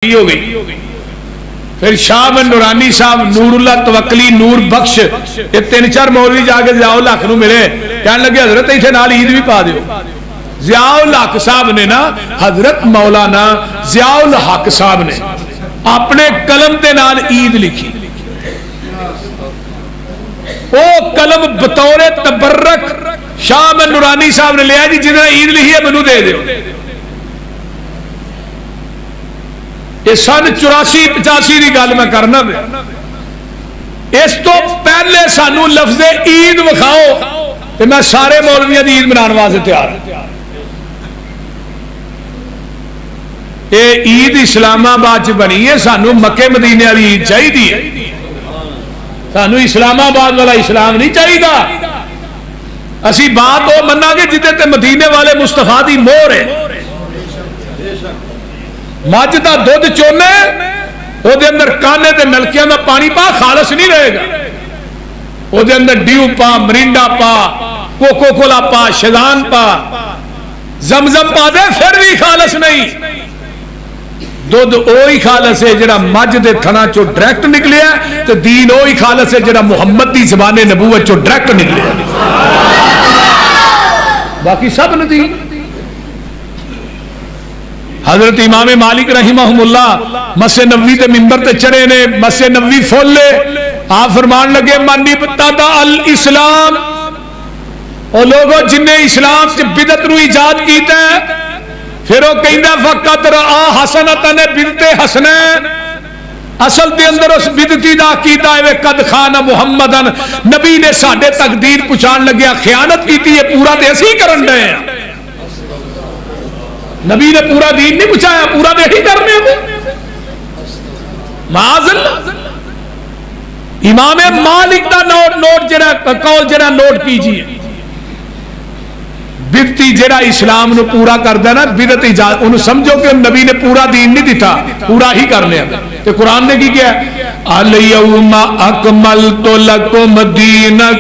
ہو گئی. پھر شاہ بن نورانی صاحب، نور اللہ توکلی، نور بخش، یہ 3-4 مولوی جا کے ضیاء الحق نو ملے، کہنے لگے حضرت ایتھے نال عید بھی پا دیو. ضیاء الحق صاحب نے نا، حضرت مولانا ضیاء الحق صاحب نے اپنے قلم دے نال عید لکھی. وہ قلم بطور تبرک شاہ بن نورانی صاحب نے لیا، جی جنہوں نے عید لکھی ہے مینوں دے دیو. یہ سن 84-85 کی گل میں کرنا. اس تو پہلے سانو لفظ عید وکھاؤ کہ میں سارے مولویاں دی عید منانے واسطے تیار ہوں. یہ عید اسلام آباد چ بنی ہے، سانو مکے مدینے والی عید چاہیے. سانو اسلام آباد والا اسلام نہیں چاہیے. اسی بات وہ منا گے جدے تے مدینے والے مصطفیٰ دی مہر ہے. مجھ دا دودھ چونے وہ دے اندر کانے تے نلکیاں دا پانی پا، خالص نہیں رہے گا. وہ دے اندر ڈیو پا، مرینڈا پا، کوکو کولا پا، شیزان پا، زمزم پا دے، پھر بھی خالص نہیں. دودھ اوہی خالص ہے جڑا مجھ دے تھنا چو ڈائریکٹ نکلیا، تے دین اوہی خالص ہے جڑا محمد دی زبان نبوت چو ڈائریکٹ نکلیا. باقی سب ندی. حضرت امام مالک رحمہ اللہ مسجد نبوی تے منبر تے چڑھے نے، مسجد نبوی فول لے، آپ فرمان لگے من ابتدع الاسلام، او لوگوں جن نے اسلام سے بدعت نو ایجاد کیتا ہے، پھر وہ کہندا فقط رآ حسنۃ نے بدعت حسنین، اصل دے اندر اس بدعتی دا کیتا ہے قد خان محمدن، نبی نے ساڈے تقدیر پہنچان لگیا خیانت کیتی ہے، پورا تے اسی کرن دے ہیں. نبی نے پورا دین نہیں پہنچایا، پورا دے ہی کرنے ہیں. معاذ اللہ. امام مالک دا نوٹ جڑا قول جڑا نوٹ کیجئے، بدعتی جڑا اسلام نو پورا کردا نا، بدعت ایجاد انہوں سمجھو کہ نبی نے پورا دین نہیں دیتا، پورا ہی کرنے ہیں. تو قرآن نے کی کیا؟ الیوم اکملت لکم دینکم